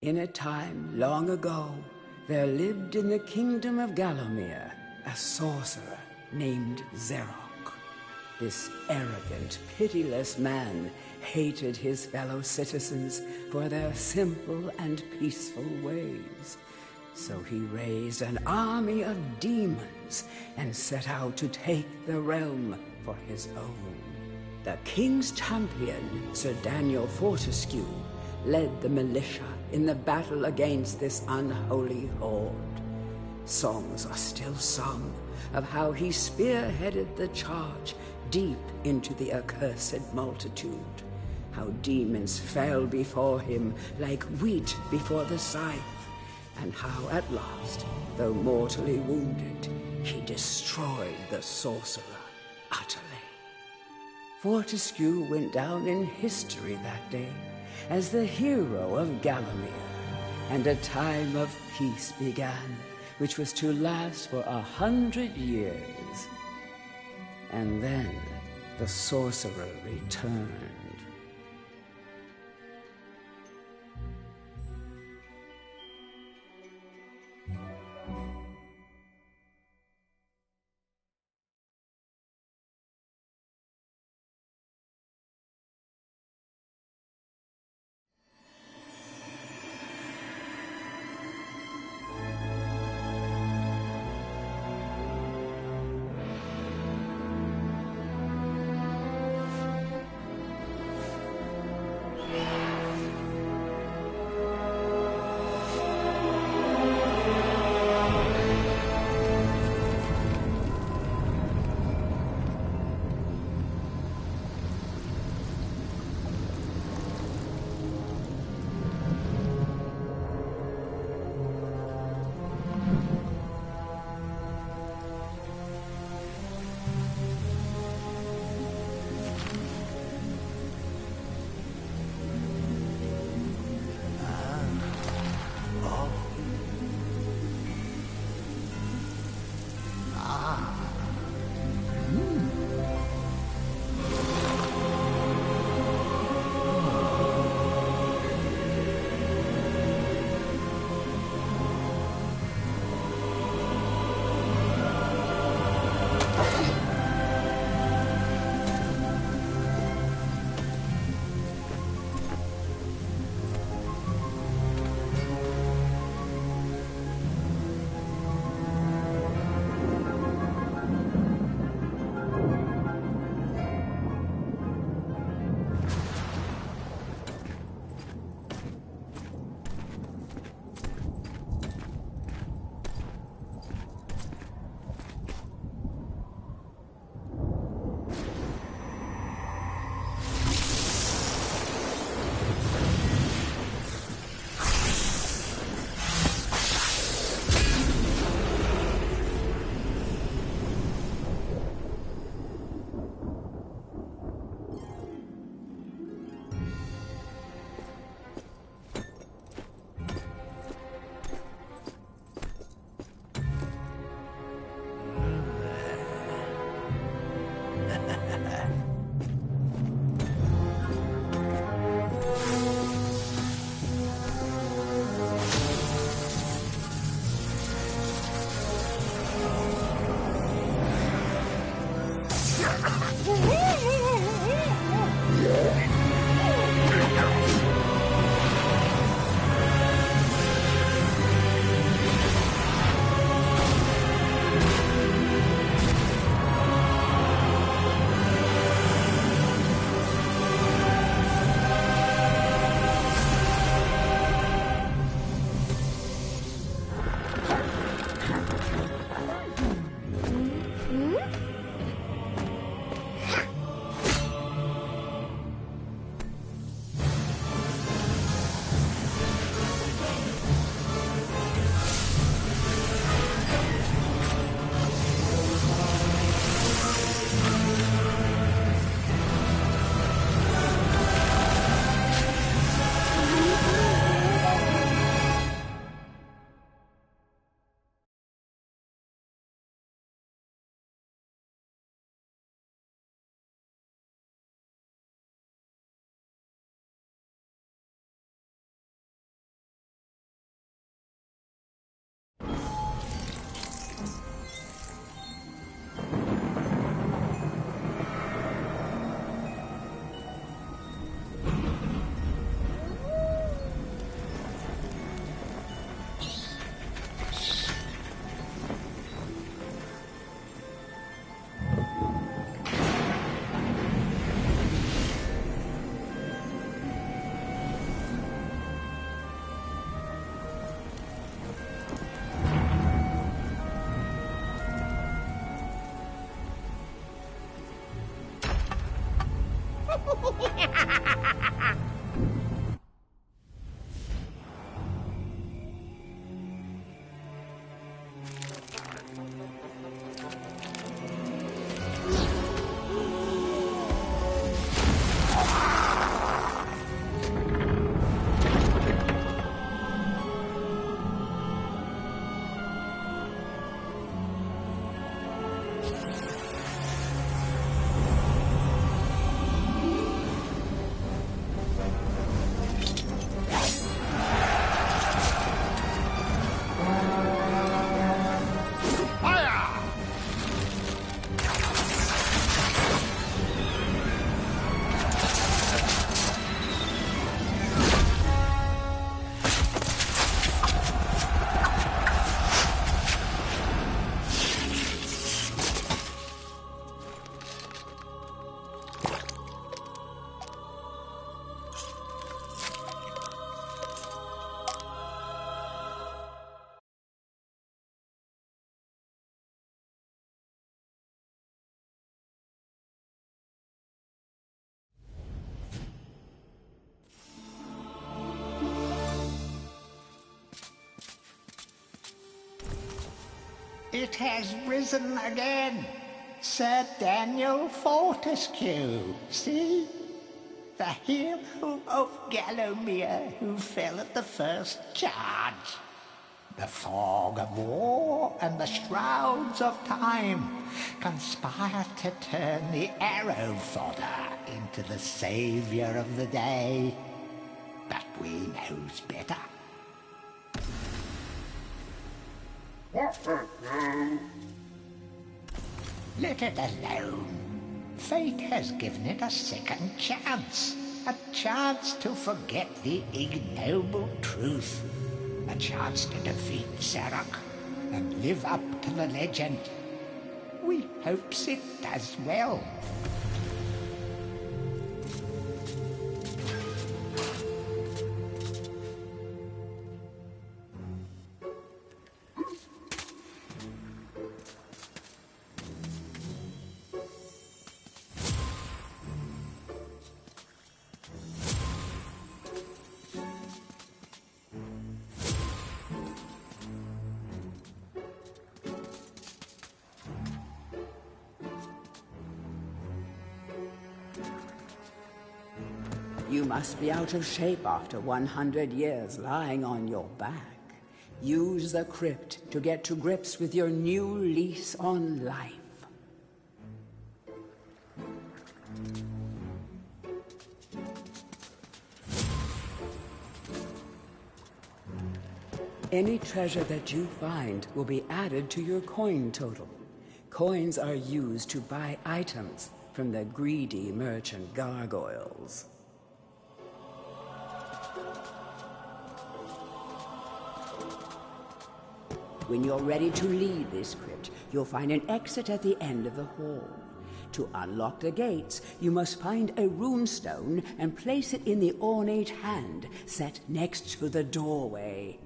In a time long ago, there lived in the kingdom of Gallowmere a sorcerer named Xerok. This arrogant, pitiless man hated his fellow citizens for their simple and peaceful ways. So he raised an army of demons and set out to take the realm for his own. The king's champion, Sir Daniel Fortescue, led the militia in the battle against this unholy horde. Songs are still sung of how he spearheaded the charge deep into the accursed multitude, how demons fell before him like wheat before the scythe, and how at last, though mortally wounded, he destroyed the sorcerer utterly. Fortescue went down in history that day as the hero of Gallowmere, and a time of peace began, which was to last for 100 years. And then the sorcerer returned. It has risen again. Sir Daniel Fortescue, see? The hero of Gallowmere who fell at the first charge. The fog of war and the shrouds of time conspire to turn the arrow fodder into the saviour of the day. But we knows better. Let it alone. Fate has given it a second chance. A chance to forget the ignoble truth. A chance to defeat Zarok and live up to the legend. We hopes it does well. You must be out of shape after 100 years lying on your back. Use the Crypt to get to grips with your new lease on life. Any treasure that you find will be added to your coin total. Coins are used to buy items from the greedy merchant gargoyles. When you're ready to leave this crypt, you'll find an exit at the end of the hall. To unlock the gates, you must find a runestone and place it in the ornate hand set next to the doorway.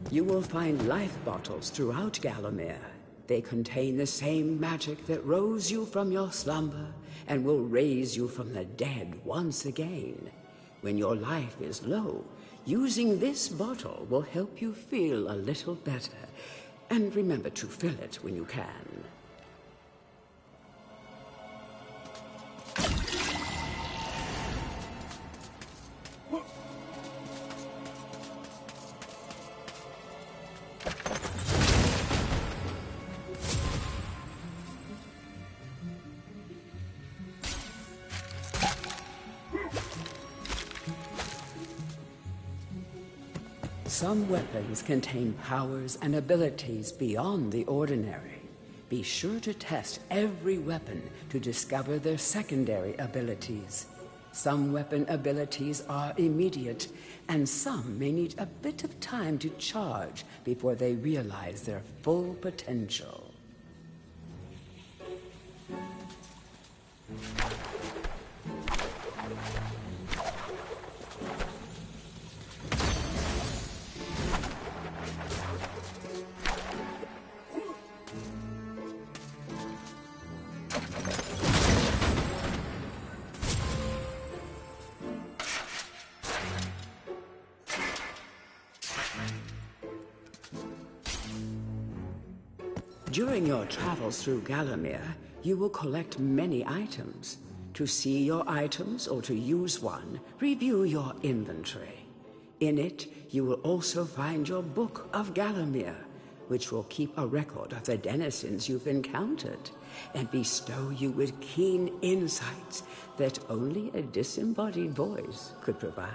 You will find life bottles throughout Gallowmere. They contain the same magic that rose you from your slumber and will raise you from the dead once again. When your life is low, using this bottle will help you feel a little better. And remember to fill it when you can. Some weapons contain powers and abilities beyond the ordinary. Be sure to test every weapon to discover their secondary abilities. Some weapon abilities are immediate, and some may need a bit of time to charge before they realize their full potential. During your travels through Gallowmere, you will collect many items. To see your items or to use one, review your inventory. In it, you will also find your Book of Gallowmere, which will keep a record of the denizens you've encountered and bestow you with keen insights that only a disembodied voice could provide.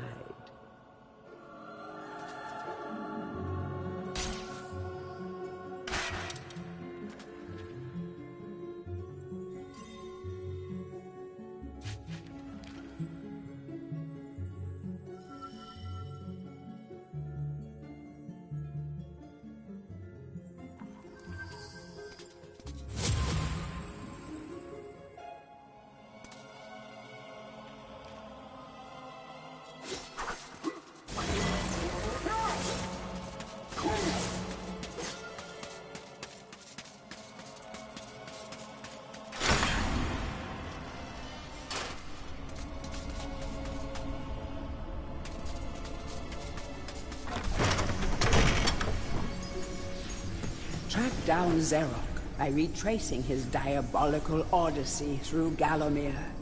Track down Xerox by retracing his diabolical odyssey through Gallowmere.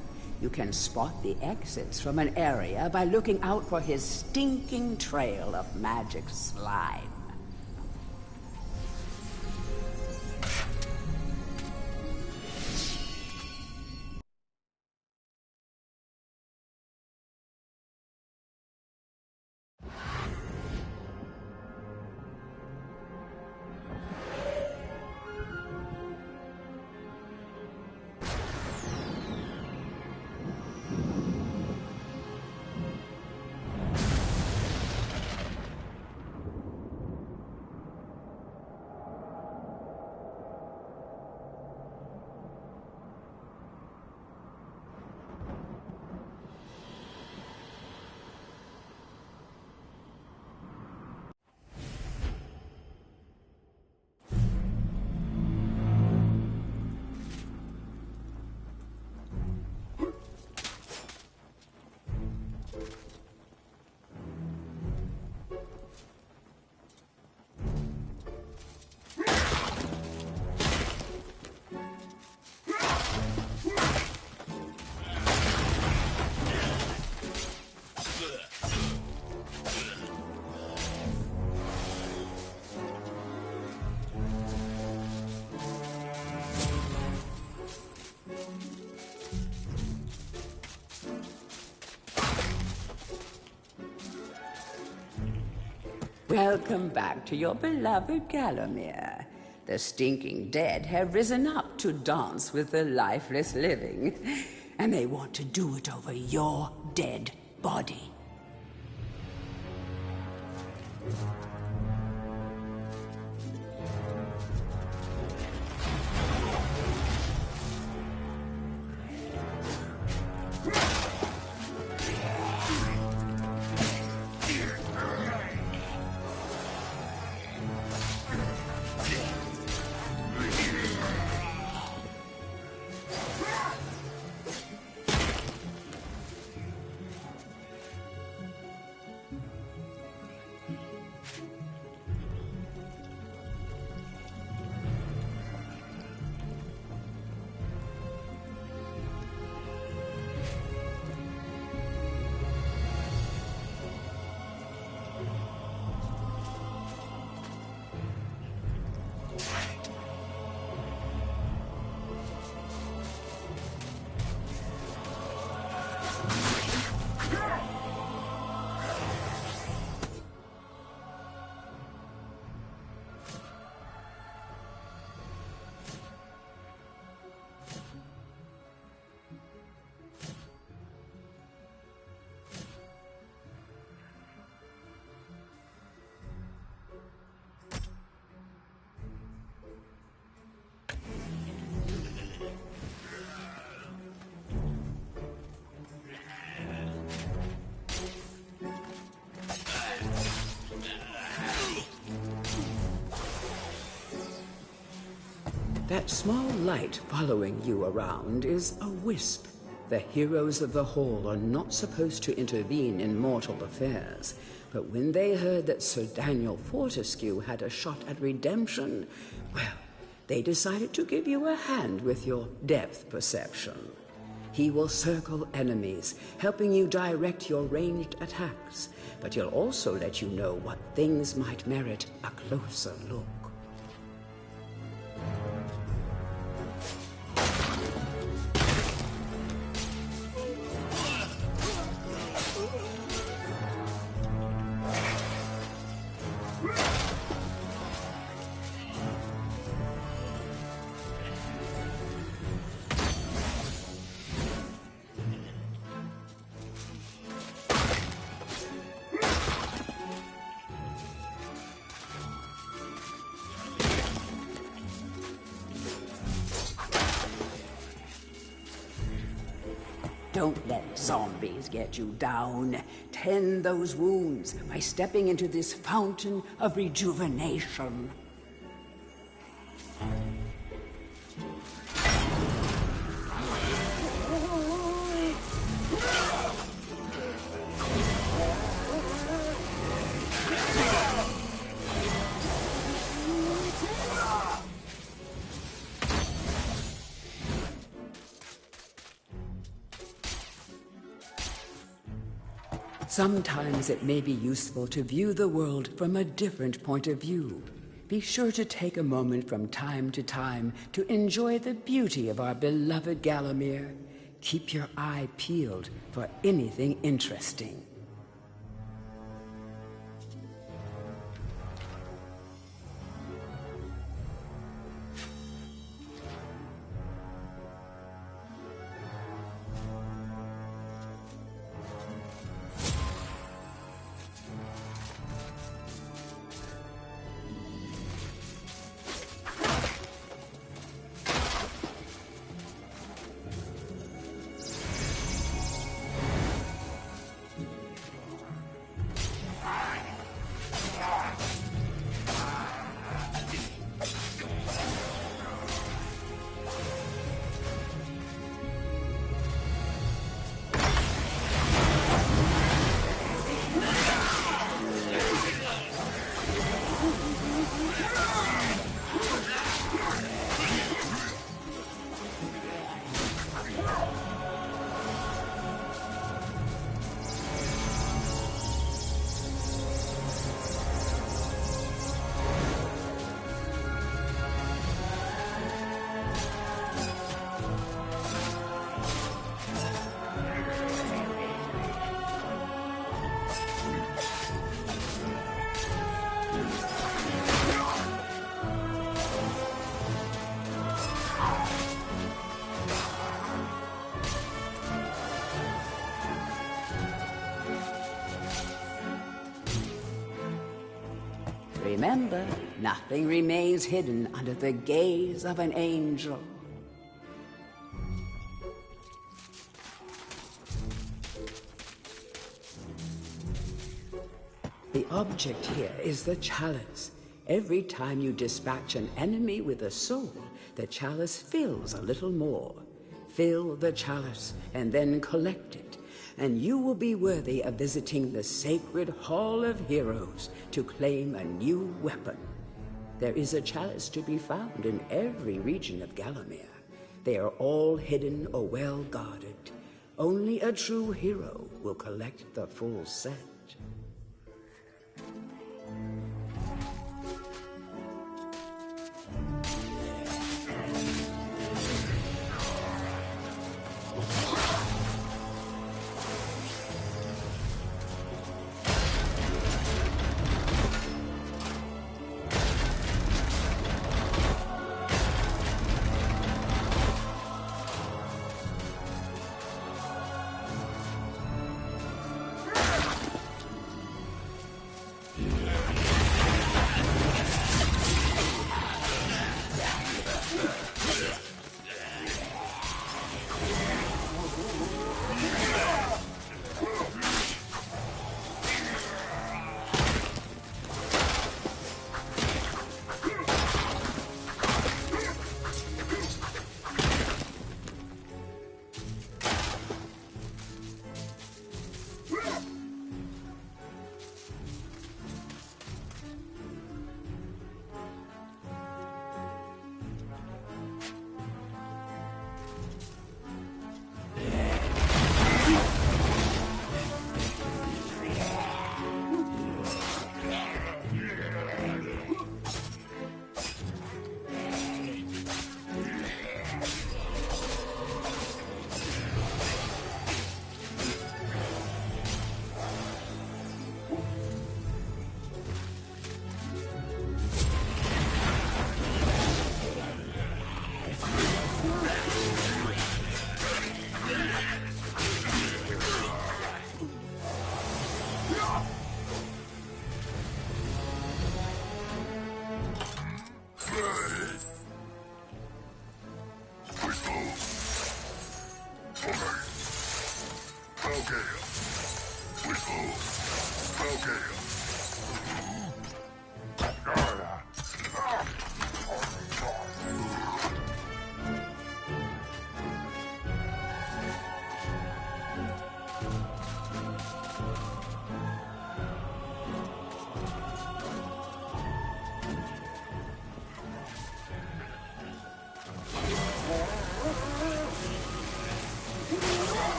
You can spot the exits from an area by looking out for his stinking trail of magic slime. Welcome back to your beloved Gallowmere. The stinking dead have risen up to dance with the lifeless living, and they want to do it over your dead body. That small light following you around is a wisp. The heroes of the Hall are not supposed to intervene in mortal affairs, but when they heard that Sir Daniel Fortescue had a shot at redemption, well, they decided to give you a hand with your depth perception. He will circle enemies, helping you direct your ranged attacks, but he'll also let you know what things might merit a closer look. Don't let zombies get you down. Tend those wounds by stepping into this fountain of rejuvenation. Sometimes it may be useful to view the world from a different point of view. Be sure to take a moment from time to time to enjoy the beauty of our beloved Gallowmere. Keep your eye peeled for anything interesting. Remember, nothing remains hidden under the gaze of an angel. The object here is the chalice. Every time you dispatch an enemy with a soul, the chalice fills a little more. Fill the chalice and then collect it, and you will be worthy of visiting the sacred Hall of Heroes to claim a new weapon. There is a chalice to be found in every region of Gallowmere. They are all hidden or well guarded. Only a true hero will collect the full set.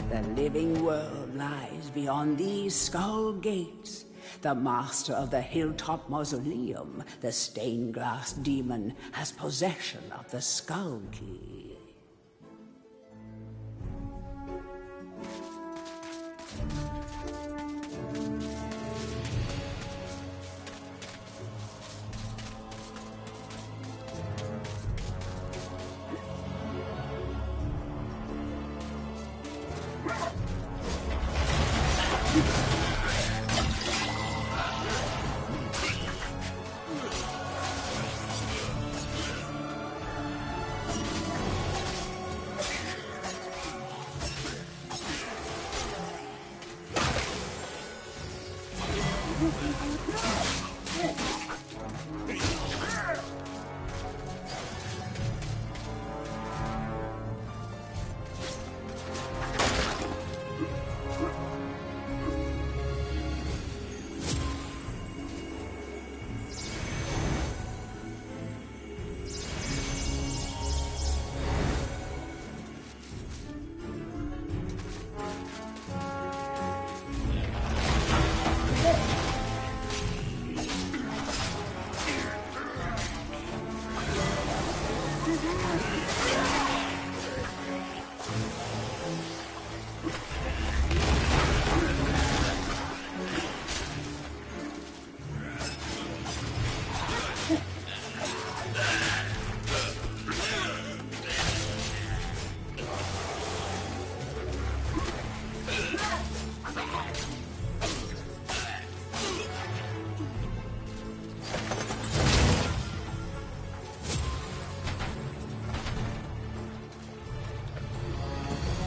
The living world lies beyond these skull gates. The master of the hilltop mausoleum, the stained glass demon, has possession of the skull key.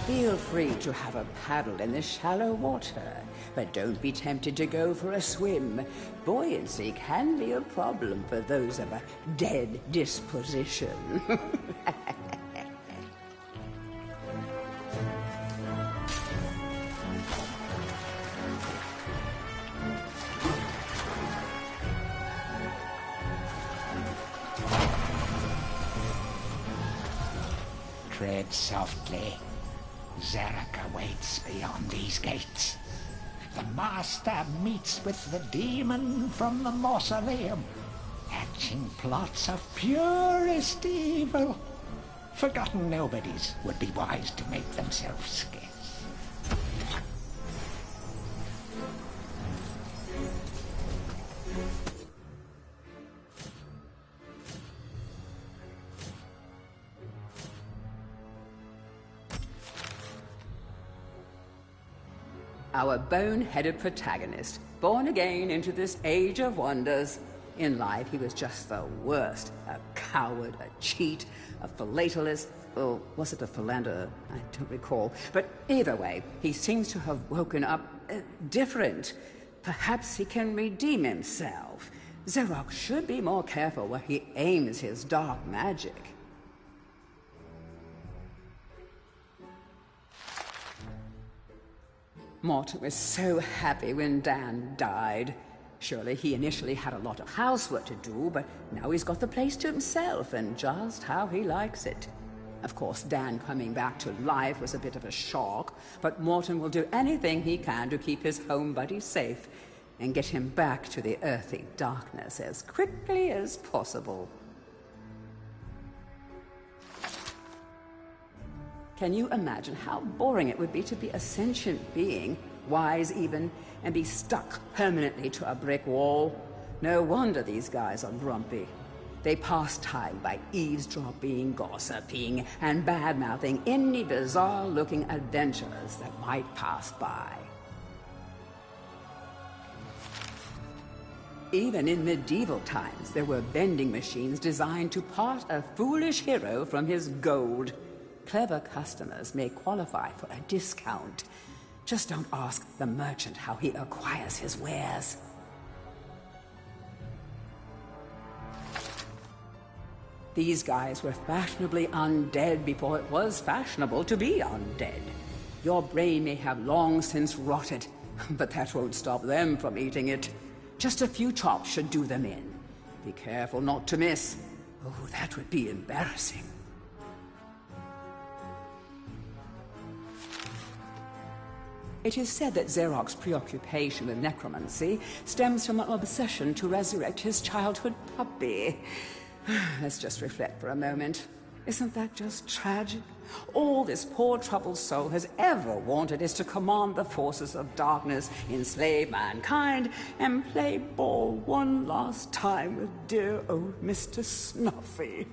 Feel free to have a paddle in the shallow water, but don't be tempted to go for a swim. Buoyancy can be a problem for those of a dead disposition. Tread softly. Zarek awaits beyond these gates. The master meets with the demon from the mausoleum, hatching plots of purest evil. Forgotten nobodies would be wise to make themselves scarce. Our bone-headed protagonist, born again into this age of wonders. In life, he was just the worst. A coward, a cheat, a philatelist, or was it a philanderer? I don't recall. But either way, he seems to have woken up different. Perhaps he can redeem himself. Zarok should be more careful where he aims his dark magic. Morton was so happy when Dan died. Surely he initially had a lot of housework to do, but now he's got the place to himself and just how he likes it. Of course, Dan coming back to life was a bit of a shock, but Morton will do anything he can to keep his home buddy safe and get him back to the earthy darkness as quickly as possible. Can you imagine how boring it would be to be a sentient being, wise even, and be stuck permanently to a brick wall? No wonder these guys are grumpy. They pass time by eavesdropping, gossiping, and bad-mouthing any bizarre-looking adventurers that might pass by. Even in medieval times, there were vending machines designed to part a foolish hero from his gold. Clever customers may qualify for a discount. Just don't ask the merchant how he acquires his wares. These guys were fashionably undead before it was fashionable to be undead. Your brain may have long since rotted, but that won't stop them from eating it. Just a few chops should do them in. Be careful not to miss. Oh, that would be embarrassing. It is said that Xeroc's preoccupation with necromancy stems from an obsession to resurrect his childhood puppy. Let's just reflect for a moment. Isn't that just tragic? All this poor troubled soul has ever wanted is to command the forces of darkness, enslave mankind, and play ball one last time with dear old Mr. Snuffy.